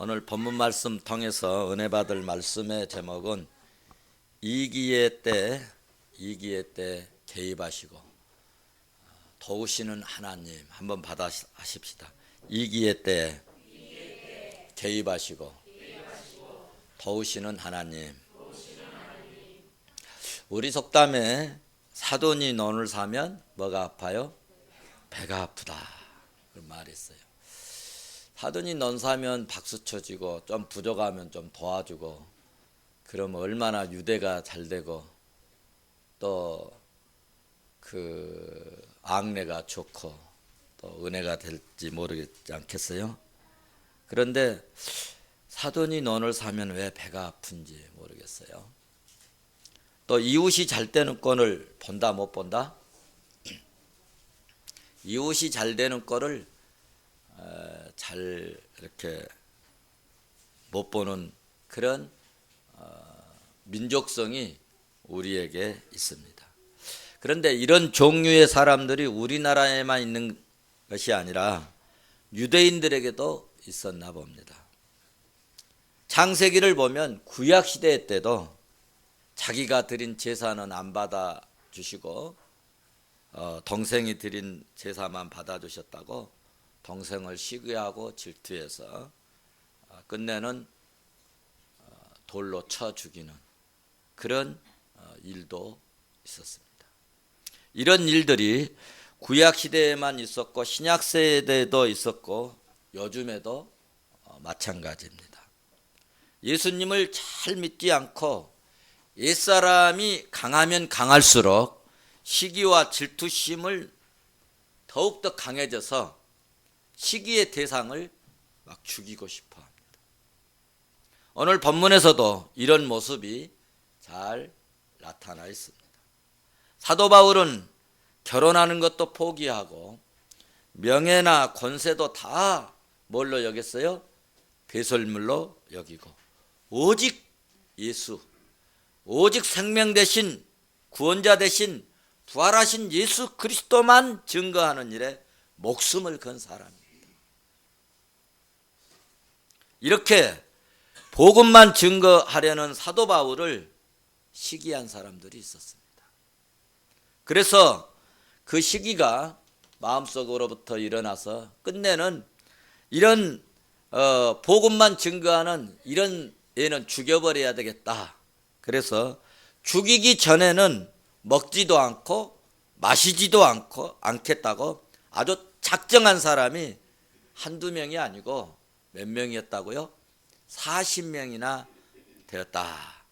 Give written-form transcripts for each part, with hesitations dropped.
오늘 본문 말씀 통해서 은혜 받을 말씀의 제목은 이기의 때 개입하시고 도우시는 하나님. 한번 받아하십시다. 이기의 때 개입하시고 도우시는 하나님. 우리 속담에 사돈이 논을 사면 뭐가 아파요? 배가 아프다. 그런 말이 있어요. 사돈이 논 사면 박수 쳐주고 좀 부족하면 좀 도와주고 그러면 얼마나 유대가 잘 되고 또 그 앙내가 좋고 또 은혜가 될지 모르겠지 않겠어요? 그런데 사돈이 논을 사면 왜 배가 아픈지 모르겠어요. 또 이웃이 잘 되는 꼴을 본다 못 본다? 이웃이 잘 되는 꼴을 잘 이렇게 못 보는 그런 민족성이 우리에게 있습니다. 그런데 이런 종류의 사람들이 우리나라에만 있는 것이 아니라 유대인들에게도 있었나 봅니다. 창세기를 보면 구약시대 때도 자기가 드린 제사는 안 받아주시고 동생이 드린 제사만 받아주셨다고 동생을 시기하고 질투해서 끝내는 돌로 쳐 죽이는 그런 일도 있었습니다. 이런 일들이 구약시대에만 있었고 신약시대에도 있었고 요즘에도 마찬가지입니다. 예수님을 잘 믿지 않고 옛사람이 강하면 강할수록 시기와 질투심을 더욱더 강해져서 시기의 대상을 막 죽이고 싶어 합니다. 오늘 본문에서도 이런 모습이 잘 나타나 있습니다. 사도 바울은 결혼하는 것도 포기하고 명예나 권세도 다 뭘로 여겼어요? 배설물로 여기고 오직 예수, 오직 생명 대신 구원자 대신 부활하신 예수 그리스도만 증거하는 일에 목숨을 건 사람입니다. 이렇게 복음만 증거하려는 사도 바울을 시기한 사람들이 있었습니다. 그래서 그 시기가 마음속으로부터 일어나서 끝내는 이런 복음만 증거하는 이런 애는 죽여버려야 되겠다. 그래서 죽이기 전에는 먹지도 않고 마시지도 않겠다고 아주 작정한 사람이 한두 명이 아니고 몇 명이었다고요? 40명이나 되었다.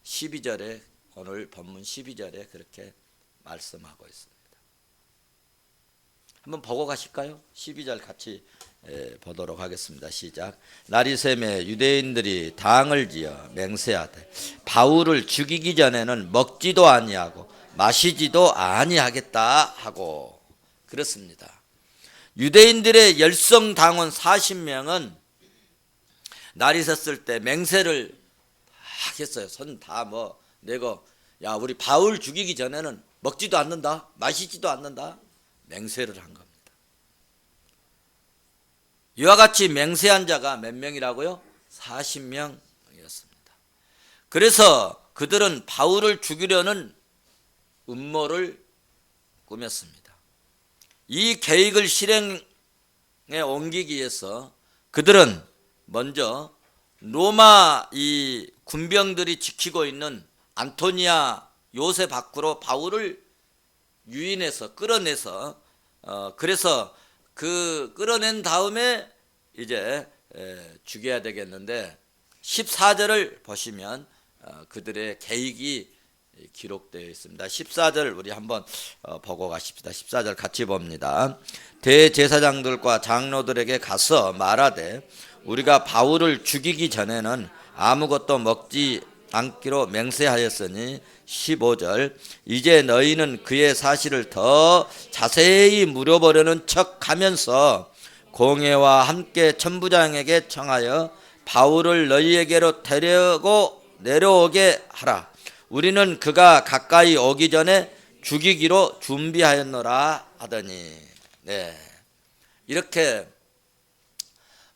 12절에 오늘 본문 12절에 그렇게 말씀하고 있습니다. 한번 보고 가실까요? 12절 같이 보도록 하겠습니다. 시작. 날이 새매 유대인들이 당을 지어 맹세하되 바울을 죽이기 전에는 먹지도 아니하고 마시지도 아니하겠다 하고 그렇습니다. 유대인들의 열성당원 40명은 날이 섰을 때 맹세를 하겠어요. 손 다 내고 야 우리 바울 죽이기 전에는 먹지도 않는다 마시지도 않는다 맹세를 한 겁니다. 이와 같이 맹세한 자가 몇 명이라고요? 40명이었습니다. 그래서 그들은 바울을 죽이려는 음모를 꾸몄습니다. 이 계획을 실행에 옮기기 위해서 그들은 먼저 로마 이 군병들이 지키고 있는 안토니아 요새 밖으로 바울을 유인해서 끌어내서 그래서 그 끌어낸 다음에 이제 죽여야 되겠는데 14절을 보시면 그들의 계획이 기록되어 있습니다. 14절 우리 한번 보고 가십시다. 14절 같이 봅니다. 대제사장들과 장로들에게 가서 말하되 우리가 바울을 죽이기 전에는 아무것도 먹지 않기로 맹세하였으니 15절 이제 너희는 그의 사실을 더 자세히 물어보려는 척하면서 공회와 함께 천부장에게 청하여 바울을 너희에게로 내려오게 하라. 우리는 그가 가까이 오기 전에 죽이기로 준비하였노라 하더니 이렇게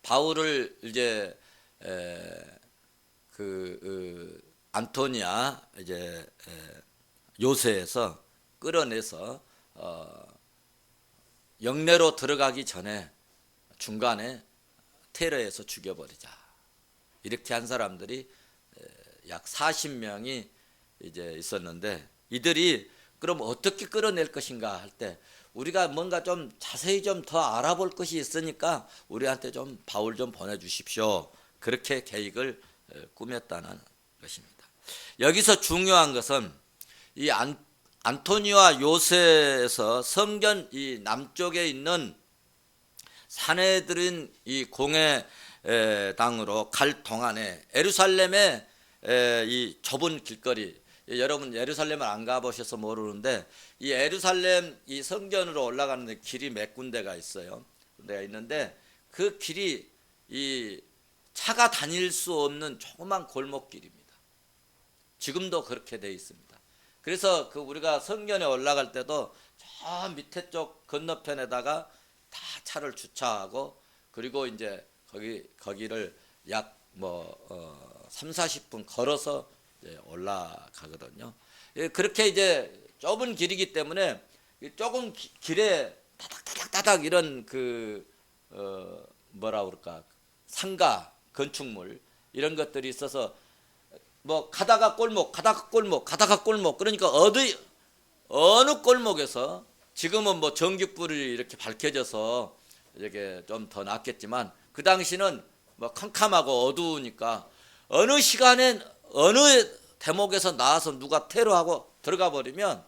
바울을 이제 안토니아 이제 요새에서 끌어내서 영내로 들어가기 전에 중간에 테러해서 죽여버리자. 이렇게 한 사람들이 약 40명이 이제 있었는데, 이들이 그럼 어떻게 끌어낼 것인가 할 때 우리가 뭔가 좀 자세히 좀 더 알아볼 것이 있으니까 우리한테 좀 바울 좀 보내주십시오. 그렇게 계획을 꾸몄다는 것입니다. 여기서 중요한 것은 이 안토니와 요새에서 성전 이 남쪽에 있는 사내들인 이 공회당으로 갈 동안에 예루살렘의 이 좁은 길거리, 여러분 예루살렘을 안 가보셔서 모르는데 이 예루살렘 이 성전으로 올라가는 길이 몇 군데가 있어요. 군데가 있는데 그 길이 이 차가 다닐 수 없는 조그만 골목길입니다. 지금도 그렇게 되어 있습니다. 그래서 그 우리가 성전에 올라갈 때도 저 밑에 쪽 건너편에다가 다 차를 주차하고, 그리고 이제 거기를 약 30-40분 걸어서 이제 올라가거든요. 그렇게 이제 좁은 길이기 때문에 조금 길에 타닥타닥타닥 이런 뭐라 그럴까, 상가 건축물 이런 것들이 있어서 가다가 골목, 그러니까 어느 골목에서, 지금은 전기불이 이렇게 밝혀져서 이렇게 좀 더 낫겠지만 그 당시는 캄캄하고 어두우니까 어느 시간엔 어느 대목에서 나와서 누가 테러하고 들어가 버리면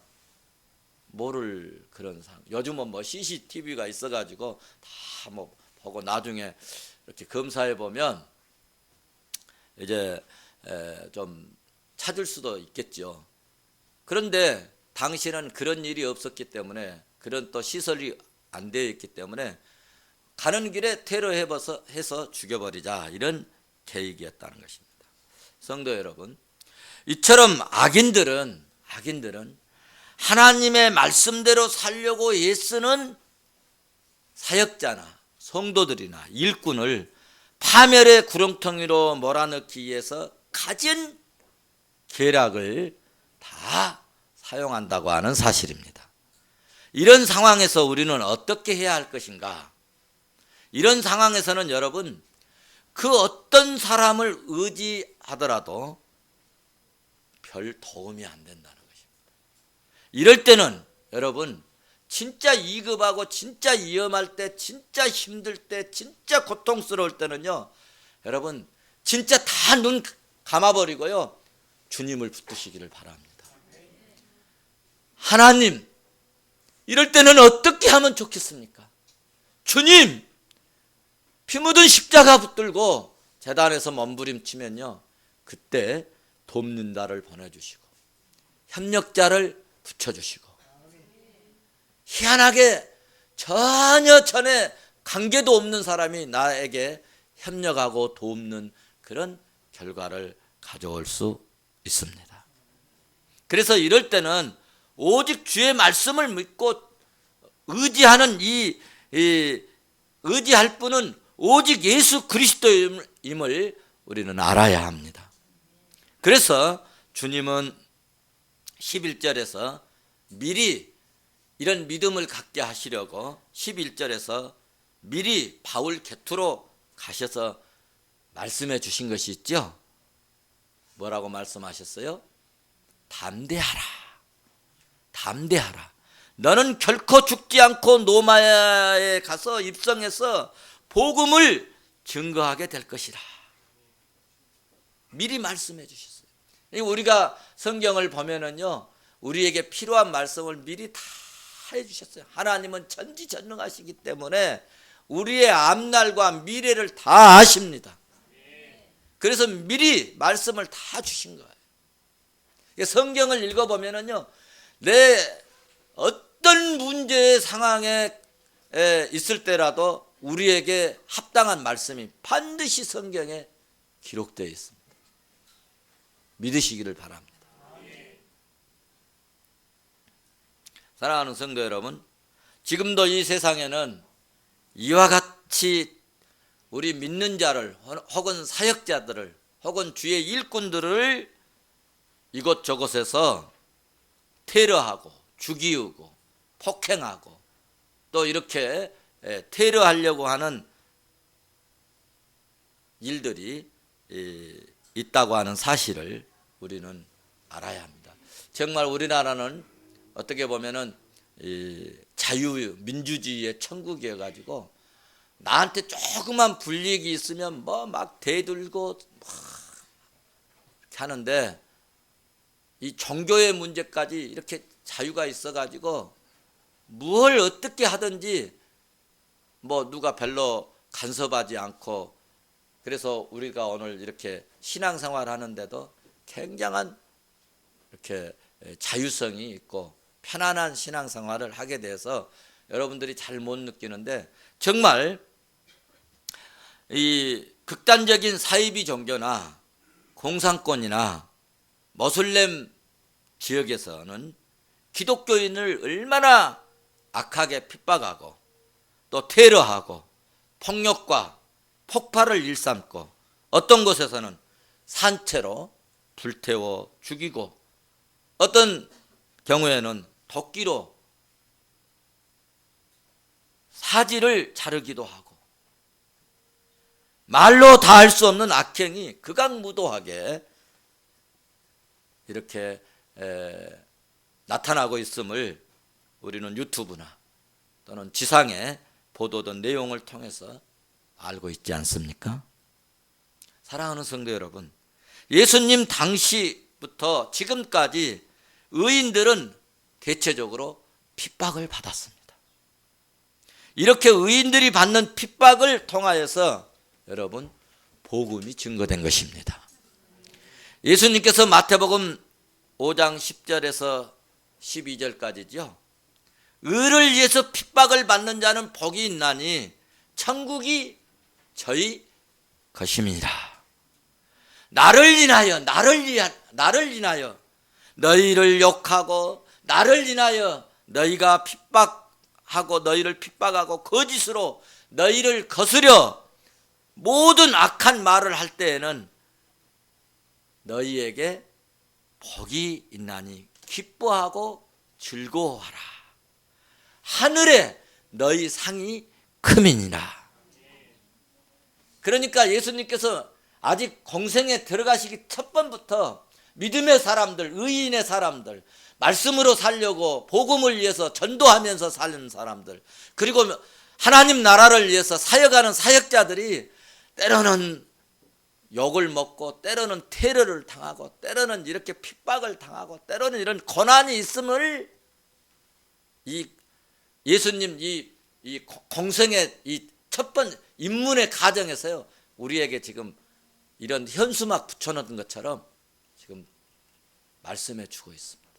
모를 그런 상황. 요즘은 CCTV가 있어가지고 다 보고 나중에 이렇게 검사해 보면 이제 좀 찾을 수도 있겠죠. 그런데 당시는 그런 일이 없었기 때문에, 그런 또 시설이 안 되어 있기 때문에 가는 길에 테러해서 죽여버리자, 이런 계획이었다는 것입니다. 성도 여러분, 이처럼 악인들은 하나님의 말씀대로 살려고 애쓰는 사역자나 성도들이나 일꾼을 파멸의 구렁텅이로 몰아넣기 위해서 가진 계략을 다 사용한다고 하는 사실입니다. 이런 상황에서 우리는 어떻게 해야 할 것인가? 이런 상황에서는 여러분, 그 어떤 사람을 의지하더라도 별 도움이 안 된다는 것입니다. 이럴 때는 여러분, 진짜 위급하고 진짜 위험할 때, 진짜 힘들 때, 진짜 고통스러울 때는요, 여러분 진짜 다 눈 감아버리고요, 주님을 붙드시기를 바랍니다. 하나님, 이럴 때는 어떻게 하면 좋겠습니까? 주님, 피 묻은 십자가 붙들고 제단에서 몸부림치면요, 그때 돕는 자를 보내주시고 협력자를 붙여주시고, 희한하게 전혀 전에 관계도 없는 사람이 나에게 협력하고 돕는 그런 결과를 가져올 수 있습니다. 그래서 이럴 때는 오직 주의 말씀을 믿고 의지하는 의지할 분은 오직 예수 그리스도임을 우리는 알아야 합니다. 그래서 주님은 11절에서 미리 이런 믿음을 갖게 하시려고 11절에서 미리 바울 곁으로 가셔서 말씀해 주신 것이 있죠. 뭐라고 말씀하셨어요? 담대하라. 너는 결코 죽지 않고 노마야에 가서 입성해서 복음을 증거하게 될 것이라. 미리 말씀해 주셨어요. 우리가 성경을 보면은요, 우리에게 필요한 말씀을 미리 다 해주셨어요. 하나님은 전지전능하시기 때문에 우리의 앞날과 미래를 다 아십니다. 그래서 미리 말씀을 다 주신 거예요. 성경을 읽어보면은요, 내 어떤 문제의 상황에 있을 때라도 우리에게 합당한 말씀이 반드시 성경에 기록되어 있습니다. 믿으시기를 바랍니다. 사랑하는 성도 여러분, 지금도 이 세상에는 이와 같이 우리 믿는 자를 혹은 사역자들을 혹은 주의 일꾼들을 이곳저곳에서 테러하고 죽이고 폭행하고 또 이렇게 테러하려고 하는 일들이 있다고 하는 사실을 우리는 알아야 합니다. 정말 우리나라는 어떻게 보면은 자유민주주의의 천국이어 가지고 나한테 조그만 불이익이 있으면 뭐 막 대들고 막 하는데 이 종교의 문제까지 이렇게 자유가 있어 가지고 뭘 어떻게 하든지 뭐 누가 별로 간섭하지 않고 그래서 우리가 오늘 이렇게 신앙생활 하는데도 굉장한 이렇게 자유성이 있고 편안한 신앙생활을 하게 돼서 여러분들이 잘 못 느끼는데 정말 이 극단적인 사이비 종교나 공산권이나 모슬렘 지역에서는 기독교인을 얼마나 악하게 핍박하고 또 테러하고 폭력과 폭발을 일삼고 어떤 곳에서는 산채로 불태워 죽이고 어떤 경우에는 도끼로 사지를 자르기도 하고 말로 다 할 수 없는 악행이 극악무도하게 이렇게 나타나고 있음을 우리는 유튜브나 또는 지상에 보도된 내용을 통해서 알고 있지 않습니까? 사랑하는 성도 여러분, 예수님 당시부터 지금까지 의인들은 대체적으로 핍박을 받았습니다. 이렇게 의인들이 받는 핍박을 통하여서 여러분 복음이 증거된 것입니다. 예수님께서 마태복음 5장 10절에서 12절까지죠. 의를 위해서 핍박을 받는 자는 복이 있나니 천국이 저희 것입니다. 나를 인하여 너희를 욕하고 나를 인하여 너희가 너희를 핍박하고 거짓으로 너희를 거스려 모든 악한 말을 할 때에는 너희에게 복이 있나니 기뻐하고 즐거워하라. 하늘에 너희 상이 크민이라. 그러니까 예수님께서 아직 공생에 들어가시기 첫 번부터 믿음의 사람들, 의인의 사람들, 말씀으로 살려고 복음을 위해서 전도하면서 사는 사람들, 그리고 하나님 나라를 위해서 사역하는 사역자들이 때로는 욕을 먹고 때로는 테러를 당하고 때로는 이렇게 핍박을 당하고 때로는 이런 고난이 있음을 이 예수님 이 공생의 이 첫 번 입문의 과정에서요 우리에게 지금 이런 현수막 붙여놓은 것처럼 지금 말씀해 주고 있습니다.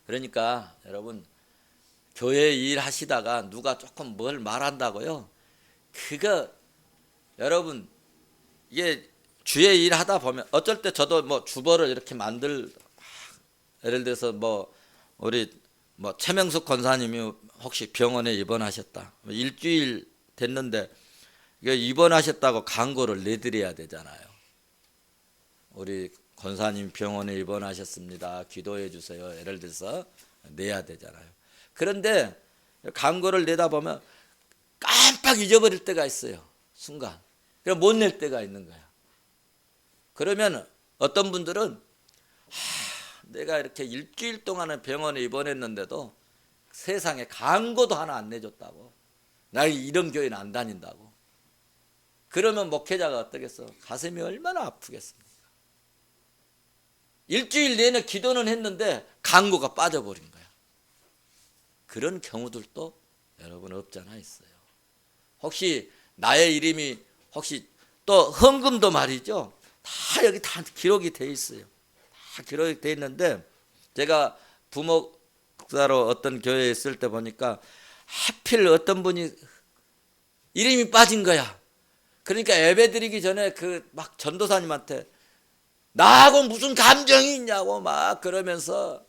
그러니까 여러분 교회 일 하시다가 누가 조금 뭘 말한다고요? 그거 여러분 이게 주의 일 하다 보면 어쩔 때 저도 뭐 주보를 이렇게 예를 들어서 뭐 우리 뭐 최명숙 권사님이 혹시 병원에 입원하셨다. 일주일 됐는데 입원하셨다고 광고를 내드려야 되잖아요. 우리 권사님 병원에 입원하셨습니다. 기도해 주세요. 예를 들어서 내야 되잖아요. 그런데 광고를 내다 보면 깜빡 잊어버릴 때가 있어요. 순간. 그럼 못 낼 때가 있는 거야. 그러면 어떤 분들은 내가 이렇게 일주일 동안은 병원에 입원했는데도 세상에 광고도 하나 안 내줬다고. 나 이런 교회는 안 다닌다고. 그러면 목회자가 어떻겠어? 가슴이 얼마나 아프겠습니까? 일주일 내내 기도는 했는데 광고가 빠져버린 거야. 그런 경우들도 여러분 없잖아 있어요. 혹시 나의 이름이 혹시 또 헌금도 말이죠. 다 여기 다 기록이 돼 있어요. 다 기록이 돼 있는데 제가 부목사로 어떤 교회에 있을 때 보니까 하필 어떤 분이 이름이 빠진 거야. 그러니까 예배 드리기 전에 그 막 전도사님한테 나하고 무슨 감정이 있냐고 막 그러면서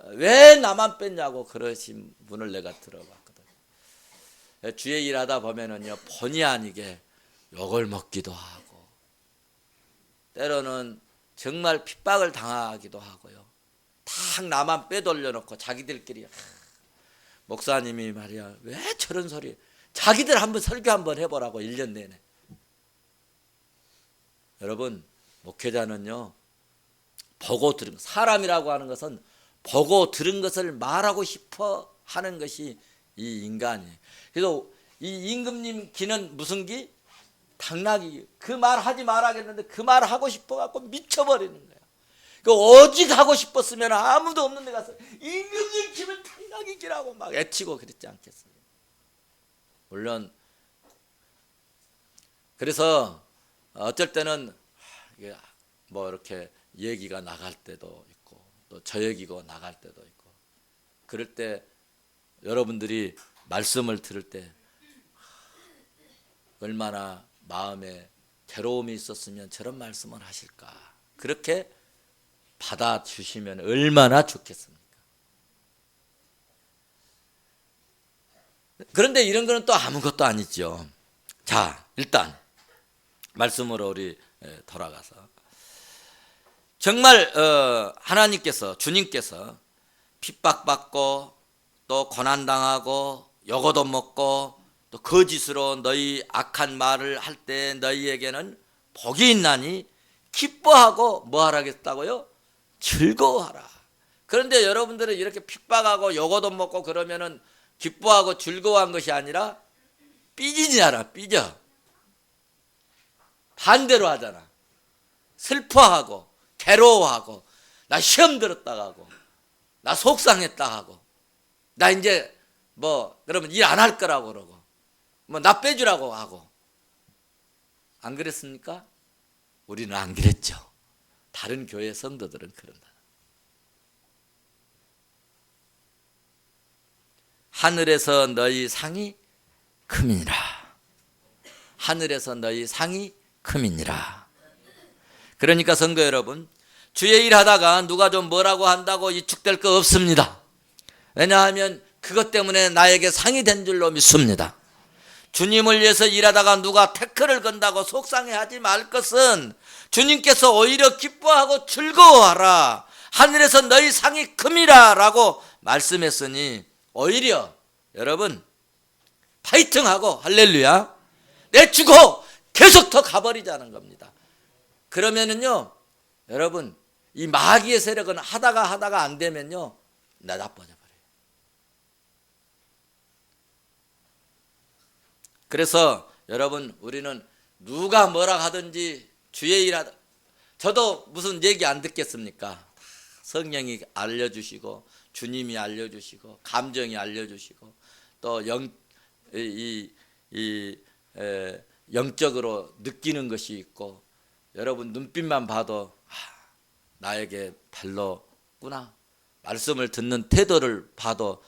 왜 나만 뺐냐고 그러신 분을 내가 들어봤거든. 주의 일하다 보면은요 본의 아니게 욕을 먹기도 하고 때로는 정말 핍박을 당하기도 하고요. 탁 나만 빼돌려 놓고 자기들끼리 목사님이 말이야 왜 저런 소리 자기들 한번 설교 한번 해보라고 1년 내내. 여러분 목회자는요 보고 들은 사람이라고 하는 것은 보고 들은 것을 말하고 싶어 하는 것이 이 인간이에요. 그래서 이 임금님 기는 무슨 기? 당나귀. 그 말 하지 말아야겠는데 그 말 하고 싶어 갖고 미쳐버리는 거야. 그 오직 하고 싶었으면 아무도 없는 데 가서 임금님 기면 당나귀 기라고 막 애치고 그랬지 않겠어요? 물론 그래서 어쩔 때는 뭐 이렇게 얘기가 나갈 때도 있고 또 저 얘기가 나갈 때도 있고 그럴 때 여러분들이 말씀을 들을 때 얼마나 마음에 괴로움이 있었으면 저런 말씀을 하실까 그렇게 받아주시면 얼마나 좋겠습니까? 그런데 이런 거는 또 아무것도 아니죠. 자, 일단 말씀으로 우리 돌아가서 정말 하나님께서 주님께서 핍박받고 또 고난당하고 욕도 먹고 또 거짓으로 너희 악한 말을 할 때 너희에게는 복이 있나니 기뻐하고 뭐 하라겠다고요? 즐거워하라. 그런데 여러분들은 이렇게 핍박하고 욕도 먹고 그러면은 기뻐하고 즐거워한 것이 아니라 삐지잖아. 삐져. 반대로 하잖아. 슬퍼하고 괴로워하고 나 시험 들었다 하고 나 속상했다 하고 나 이제 뭐 그러면 일 안 할 거라고 그러고 뭐 나 빼주라고 하고 안 그랬습니까? 우리는 안 그랬죠. 다른 교회 성도들은 그런다. 하늘에서 너희 상이 크미니라. 하늘에서 너희 상이 크미니라. 그러니까 성도 여러분 주의 일 하다가 누가 좀 뭐라고 한다고 위축될 거 없습니다. 왜냐하면 그것 때문에 나에게 상이 된 줄로 믿습니다. 주님을 위해서 일하다가 누가 태클을 건다고 속상해하지 말 것은 주님께서 오히려 기뻐하고 즐거워하라. 하늘에서 너희 상이 큼이라 라고 말씀했으니 오히려 여러분 파이팅하고 할렐루야 내주고 계속 더 가버리자는 겁니다. 그러면은요 여러분 이 마귀의 세력은 하다가 안 되면요 나빠져 버려요. 그래서 여러분 우리는 누가 뭐라 하든지 주의 일하다 저도 무슨 얘기 안 듣겠습니까? 성령이 알려주시고 주님이 알려주시고 감정이 알려주시고 또 영적으로 느끼는 것이 있고 여러분 눈빛만 봐도 나에게 별로구나. 말씀을 듣는 태도를 봐도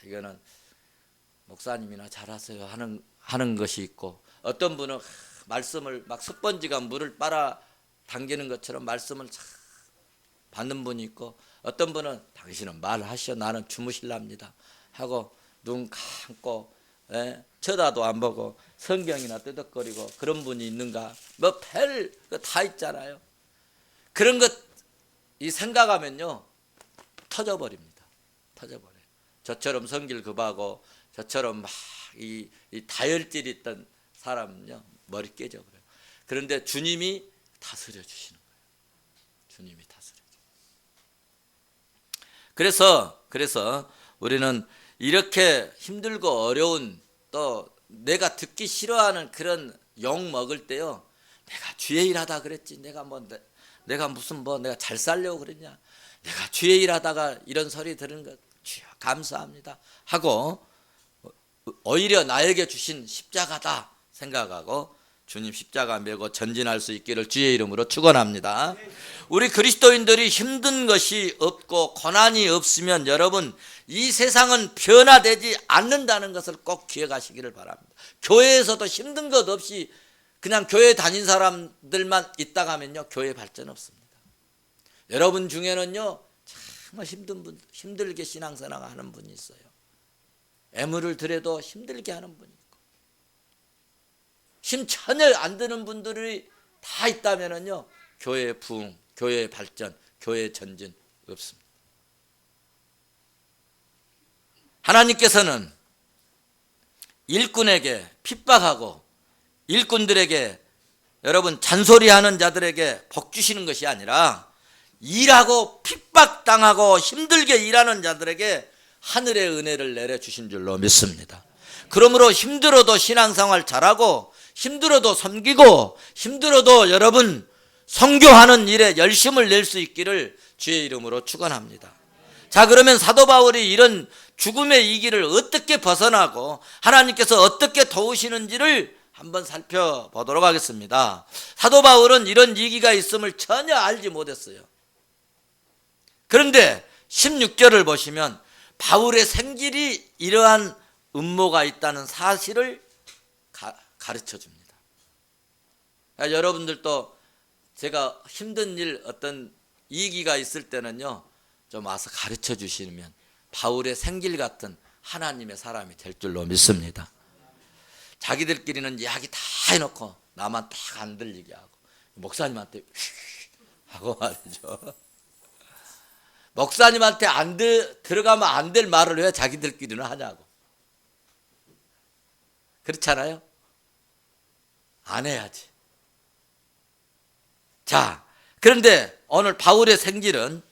이거는 목사님이나 잘하세요 하는 것이 있고 어떤 분은 말씀을 막 스펀지가 물을 빨아 당기는 것처럼 말씀을 받는 분이 있고 어떤 분은 당신은 말하시오 나는 주무실랍니다 하고 눈 감고 쳐다도 안 보고 성경이나 뜨덕거리고 그런 분이 있는가 뭐 별 다 있잖아요. 그런 것 이 생각하면요 터져버립니다. 터져버려요. 저처럼 성질 급하고 저처럼 막 이 다혈질이 있던 사람은요 머리 깨져버려요. 그런데 주님이 다스려 주시는 거예요. 주님이 다스려 주시는. 그래서 우리는 이렇게 힘들고 어려운 또 내가 듣기 싫어하는 그런 욕 먹을 때요 내가 주의 일하다 그랬지 내가 무슨 내가 잘 살려고 그랬냐 내가 주의 일하다가 이런 소리 들은 것 주여 감사합니다 하고 오히려 나에게 주신 십자가다 생각하고 주님 십자가 메고 전진할 수 있기를 주의 이름으로 축원합니다. 우리 그리스도인들이 힘든 것이 없고 고난이 없으면 여러분 이 세상은 변화되지 않는다는 것을 꼭 기억하시기를 바랍니다. 교회에서도 힘든 것 없이 그냥 교회 다닌 사람들만 있다가 하면요 교회 발전 없습니다. 여러분 중에는요 정말 힘들게 신앙생활 하는 분이 있어요. 애물을 들여도 힘들게 하는 분이 있어요. 힘 전혀 안 드는 분들이 다 있다면은요, 교회의 부흥, 교회의 발전, 교회의 전진 없습니다. 하나님께서는 일꾼에게 핍박하고 일꾼들에게 여러분 잔소리하는 자들에게 복 주시는 것이 아니라 일하고 핍박당하고 힘들게 일하는 자들에게 하늘의 은혜를 내려주신 줄로 믿습니다. 그러므로 힘들어도 신앙생활 잘하고 힘들어도 섬기고 힘들어도 여러분 선교하는 일에 열심을 낼 수 있기를 주의 이름으로 축원합니다. 자, 그러면 사도 바울이 이런 죽음의 위기를 어떻게 벗어나고 하나님께서 어떻게 도우시는지를 한번 살펴보도록 하겠습니다. 사도 바울은 이런 위기가 있음을 전혀 알지 못했어요. 그런데 16절을 보시면 바울의 생길이 이러한 음모가 있다는 사실을 가르쳐 줍니다. 여러분들도 제가 힘든 일 어떤 위기가 있을 때는요, 좀 와서 가르쳐 주시면 바울의 생길 같은 하나님의 사람이 될 줄로 믿습니다. 자기들끼리는 이야기 다 해놓고 나만 딱 안 들리게 하고 목사님한테 하고 말이죠. 목사님한테 들어가면 안 될 말을 왜 자기들끼리는 하냐고. 그렇잖아요? 안 해야지. 자, 그런데 오늘 바울의 생길은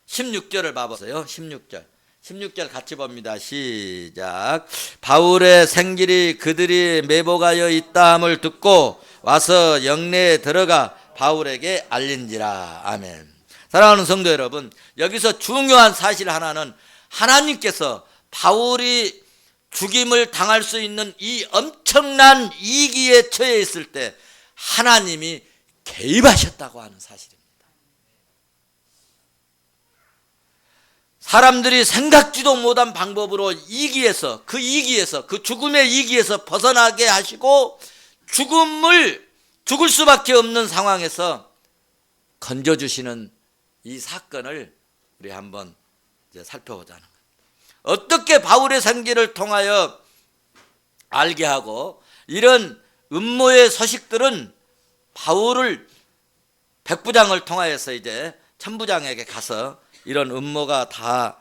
16절을 봐보세요. 16절 같이 봅니다. 시작. 바울의 생길이 그들이 매복하여 있다함을 듣고 와서 영내에 들어가 바울에게 알린지라. 아멘. 사랑하는 성도 여러분, 여기서 중요한 사실 하나는 하나님께서 바울이 죽임을 당할 수 있는 이 엄청난 위기에 처해 있을 때 하나님이 개입하셨다고 하는 사실입니다. 사람들이 생각지도 못한 방법으로 그 죽음의 위기에서 벗어나게 하시고 죽을 수밖에 없는 상황에서 건져주시는 이 사건을 우리 한번 이제 살펴보자는 거예요. 어떻게 바울의 생기를 통하여 알게 하고 이런 음모의 소식들은 바울을 백부장을 통하여서 이제 천부장에게 가서 이런 음모가 다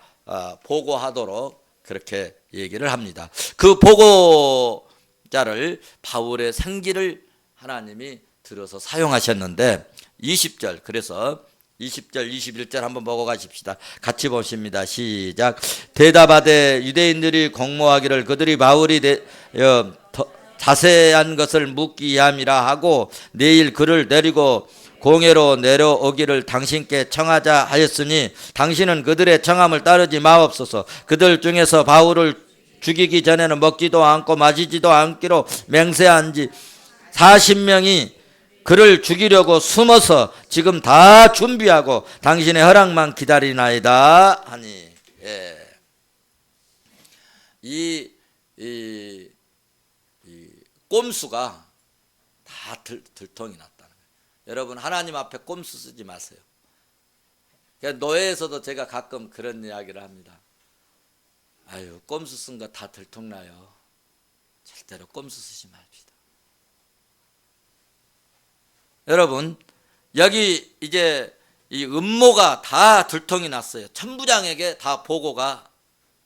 보고하도록 그렇게 얘기를 합니다. 그 보고자를 바울의 생기를 하나님이 들어서 사용하셨는데 20절, 그래서 20절 21절 한번 보고 가십시다. 같이 보십니다. 시작. 대답하되 유대인들이 공모하기를 그들이 바울이 자세한 것을 묻기 위함이라 하고 내일 그를 데리고 공회로 내려오기를 당신께 청하자 하였으니 당신은 그들의 청함을 따르지 마옵소서. 그들 중에서 바울을 죽이기 전에는 먹지도 않고 마시지도 않기로 맹세한 지 40명이 그를 죽이려고 숨어서 지금 다 준비하고 당신의 허락만 기다리나이다 하니. 예. 이 꼼수가 다 들통이 났다는 거예요. 여러분, 하나님 앞에 꼼수 쓰지 마세요. 노예에서도 제가 가끔 그런 이야기를 합니다. 아유, 꼼수 쓴 거 다 들통나요. 절대로 꼼수 쓰지 맙시다. 여러분, 여기 이제 이 음모가 다 들통이 났어요. 천부장에게 다 보고가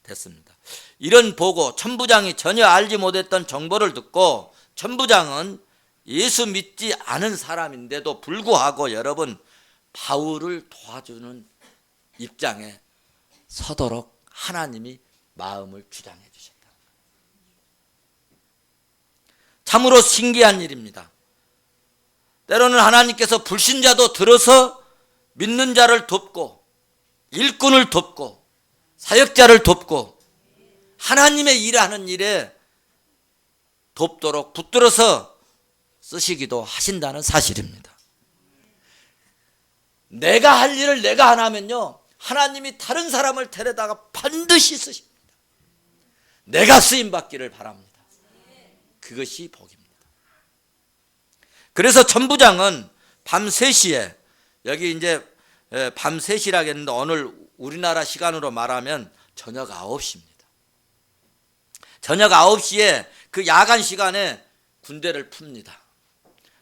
됐습니다. 이런 보고, 천부장이 전혀 알지 못했던 정보를 듣고 천부장은 예수 믿지 않은 사람인데도 불구하고 여러분 바울을 도와주는 입장에 서도록 하나님이 마음을 주장해 주셨다. 참으로 신기한 일입니다. 때로는 하나님께서 불신자도 들어서 믿는 자를 돕고 일꾼을 돕고 사역자를 돕고 하나님의 일하는 일에 돕도록 붙들어서 쓰시기도 하신다는 사실입니다. 내가 할 일을 내가 안 하면요, 하나님이 다른 사람을 데려다가 반드시 쓰십니다. 내가 쓰임받기를 바랍니다. 그것이 복입니다. 그래서 천부장은 밤 3시에, 여기 이제 밤 3시라고 했는데 오늘 우리나라 시간으로 말하면 저녁 9시입니다. 저녁 9시에 그 야간 시간에 군대를 풉니다.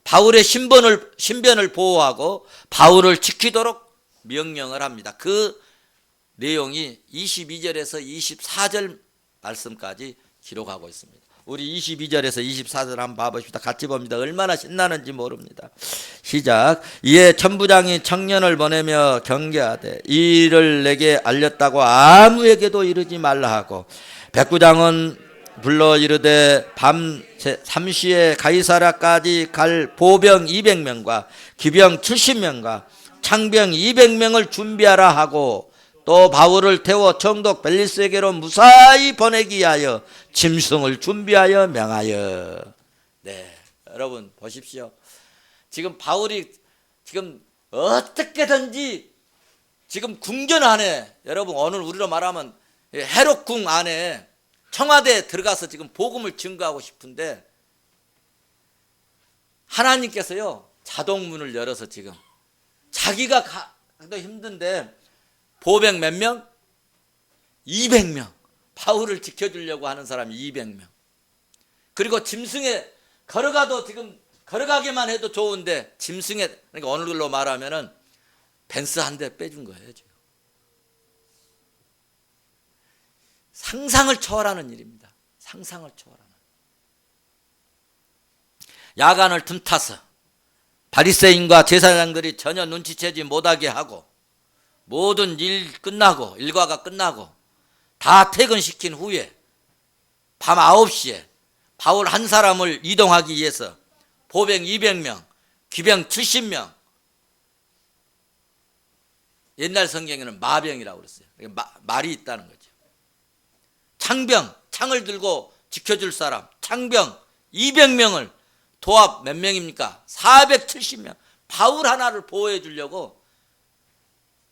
바울의 신변을 보호하고 바울을 지키도록 명령을 합니다. 그 내용이 22절에서 24절 말씀까지 기록하고 있습니다. 우리 22절에서 24절 한번 봐봅시다. 같이 봅니다. 얼마나 신나는지 모릅니다. 시작. 이에 천부장이 청년을 보내며 경계하되 이 일을 내게 알렸다고 아무에게도 이르지 말라 하고, 백부장은 불러 이르되 밤 3시에 가이사랴까지 갈 보병 200명과 기병 70명과 창병 200명을 준비하라 하고, 또 바울을 태워 정독 벨리스에게로 무사히 보내기 위하여 짐승을 준비하여 명하여. 네, 여러분 보십시오. 지금 바울이 지금 어떻게든지 지금 궁전 안에, 여러분 오늘 우리로 말하면 헤롯궁 안에 청와대에 들어가서 지금 복음을 증거하고 싶은데, 하나님께서요 자동문을 열어서 지금 자기가 가도 힘든데 보병 몇 명? 200명. 바울을 지켜주려고 하는 사람이 200명. 그리고 짐승에 걸어가도 지금 걸어가기만 해도 좋은데 짐승에, 그러니까 오늘로 말하면은 벤츠 한 대 빼준 거예요 지금. 상상을 초월하는 일입니다. 상상을 초월하는. 야간을 틈타서 바리새인과 제사장들이 전혀 눈치채지 못하게 하고, 모든 일과가 끝나고 다 퇴근시킨 후에 밤 9시에 바울 한 사람을 이동하기 위해서 보병 200명, 기병 70명, 옛날 성경에는 마병이라고 그랬어요. 말이 있다는 거죠. 창병, 창을 들고 지켜줄 사람, 창병 200명을 도합 몇 명입니까? 470명. 바울 하나를 보호해 주려고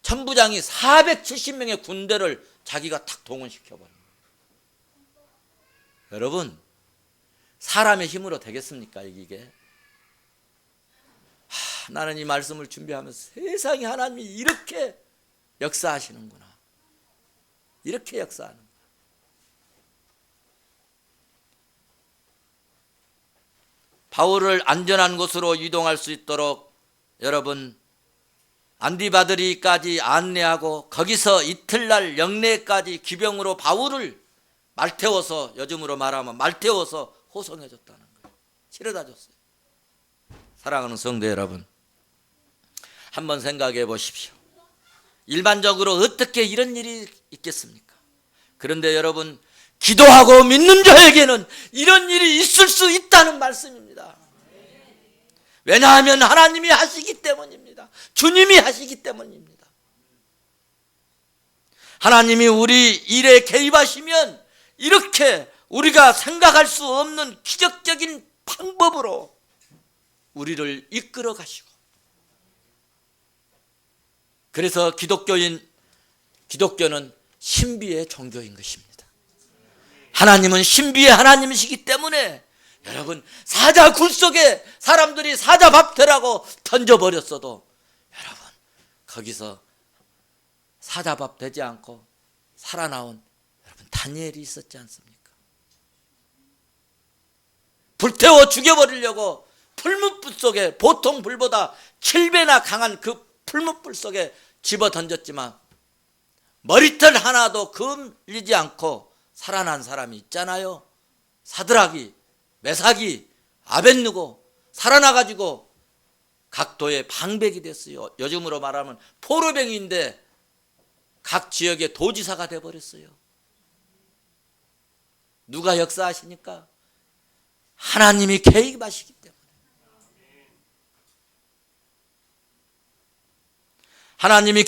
천부장이 470명의 군대를 자기가 탁 동원시켜버린 거예요. 여러분, 사람의 힘으로 되겠습니까 이게? 나는 이 말씀을 준비하면서 세상에 하나님이 이렇게 역사하시는구나, 이렇게 역사하는구나. 바울을 안전한 곳으로 이동할 수 있도록 여러분 안디바드리까지 안내하고, 거기서 이틀날 영내까지 기병으로 바울을 말태워서, 요즘으로 말하면 말태워서 호송해 줬다는 거예요. 치러다 줬어요. 사랑하는 성도 여러분, 한번 생각해 보십시오. 일반적으로 어떻게 이런 일이 있겠습니까? 그런데 여러분, 기도하고 믿는 자에게는 이런 일이 있을 수 있다는 말씀입니다. 왜냐하면 하나님이 하시기 때문입니다. 주님이 하시기 때문입니다. 하나님이 우리 일에 개입하시면 이렇게 우리가 생각할 수 없는 기적적인 방법으로 우리를 이끌어 가시고, 그래서 기독교는 신비의 종교인 것입니다. 하나님은 신비의 하나님이시기 때문에 여러분, 사자 굴 속에 사람들이 사자 밥 되라고 던져버렸어도 여러분, 거기서 사자 밥 되지 않고 살아나온 여러분 다니엘이 있었지 않습니까? 불태워 죽여버리려고 풀무불 속에, 보통 불보다 7배나 강한 그 풀무불 속에 집어 던졌지만 머리털 하나도 걸리지 않고 살아난 사람이 있잖아요. 사드락이, 메삭이, 아벳느고 살아나가지고 각도의 방백이 됐어요. 요즘으로 말하면 포로병인데 각 지역의 도지사가 돼버렸어요. 누가 역사하시니까? 하나님이 개입하시기 때문에. 하나님이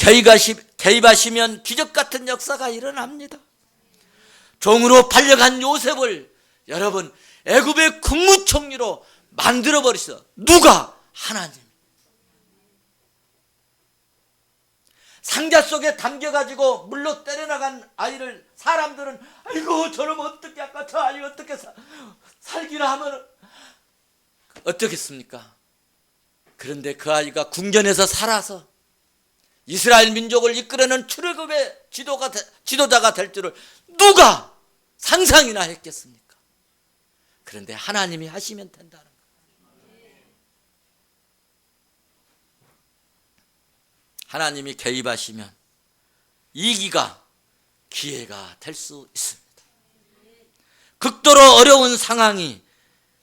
개입하시면 기적 같은 역사가 일어납니다. 종으로 팔려간 요셉을 여러분 애굽의 국무총리로 만들어버렸어. 누가? 하나님. 상자 속에 담겨가지고 물로 때려나간 아이를 사람들은 아이고 저러면 어떻게 할까, 저 아이 어떻게 살기나 하면 어떻겠습니까? 그런데 그 아이가 궁전에서 살아서 이스라엘 민족을 이끌어내는 출애굽의 지도자가 될 줄을 누가 상상이나 했겠습니까? 그런데 하나님이 하시면 된다는 거예요. 하나님이 개입하시면 이기가 기회가 될 수 있습니다. 극도로 어려운 상황이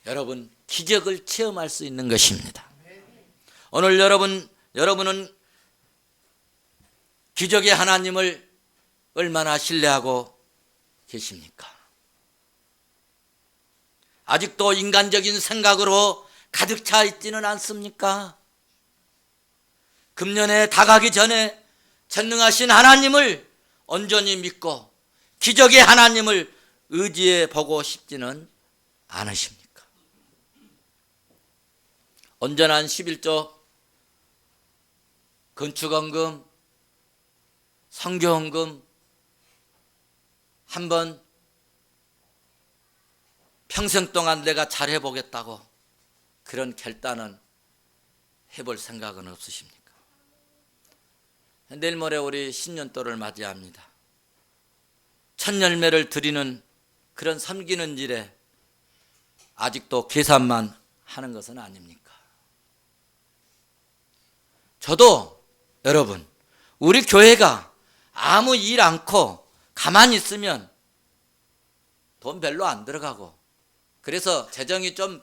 여러분 기적을 체험할 수 있는 것입니다. 오늘 여러분은 기적의 하나님을 얼마나 신뢰하고 계십니까? 아직도 인간적인 생각으로 가득 차 있지는 않습니까? 금년에 다가기 전에 전능하신 하나님을 온전히 믿고 기적의 하나님을 의지해 보고 싶지는 않으십니까? 온전한 11조, 건축헌금, 선교헌금 한번 평생 동안 내가 잘해보겠다고 그런 결단은 해볼 생각은 없으십니까? 내일 모레 우리 신년도를 맞이합니다. 첫 열매를 드리는 그런 섬기는 일에 아직도 계산만 하는 것은 아닙니까? 저도 여러분 우리 교회가 아무 일 않고 가만히 있으면 돈 별로 안 들어가고 그래서 재정이 좀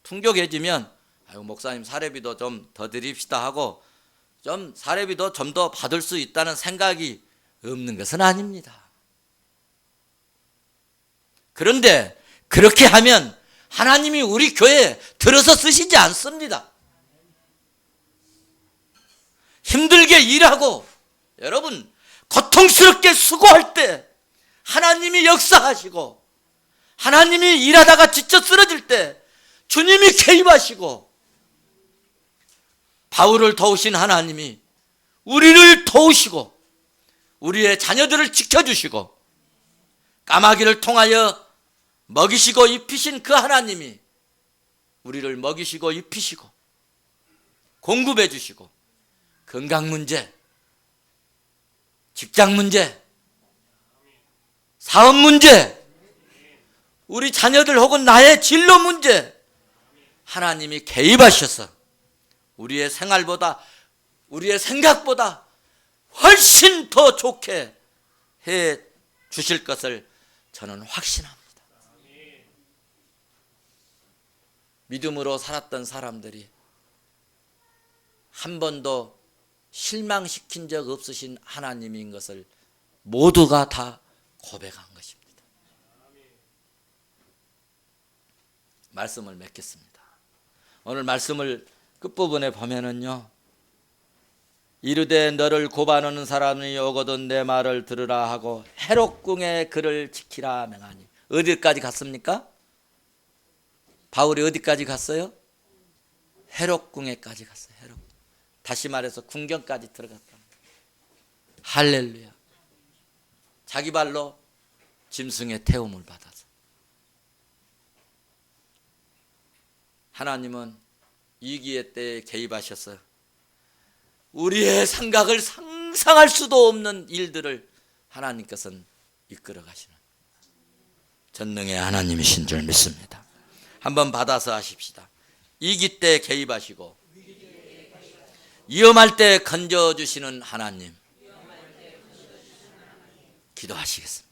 풍족해지면 아유 목사님 사례비도 좀 더 드립시다 하고 좀 사례비도 좀 더 받을 수 있다는 생각이 없는 것은 아닙니다. 그런데 그렇게 하면 하나님이 우리 교회에 들어서 쓰시지 않습니다. 힘들게 일하고 여러분 고통스럽게 수고할 때 하나님이 역사하시고 하나님이 일하다가 지쳐 쓰러질 때 주님이 개입하시고 바울을 도우신 하나님이 우리를 도우시고 우리의 자녀들을 지켜주시고 까마귀를 통하여 먹이시고 입히신 그 하나님이 우리를 먹이시고 입히시고 공급해 주시고 건강 문제, 직장 문제, 사업 문제, 우리 자녀들 혹은 나의 진로 문제 하나님이 개입하셔서 우리의 생활보다 우리의 생각보다 훨씬 더 좋게 해 주실 것을 저는 확신합니다. 믿음으로 살았던 사람들이 한 번도 실망시킨 적 없으신 하나님인 것을 모두가 다 고백한 것입니다. 말씀을 맺겠습니다. 오늘 말씀을 끝부분에 보면은요, 이르되 너를 고발하는 사람이 오거든 내 말을 들으라 하고 헤롯궁의 그를 지키라 명하니. 어디까지 갔습니까? 바울이 어디까지 갔어요? 헤롯궁에까지 갔어요. 헤롯. 다시 말해서 궁경까지 들어갔다. 할렐루야. 자기 발로 짐승의 태움을 받아서. 하나님은 위기의 때에 개입하셔서 우리의 생각을 상상할 수도 없는 일들을 하나님께서는 이끌어 가시는 전능의 하나님이신 줄 믿습니다. 한번 받아서 하십시다. 위기 때 개입하시고 위험할 때 건져주시는 하나님. 기도하시겠습니다.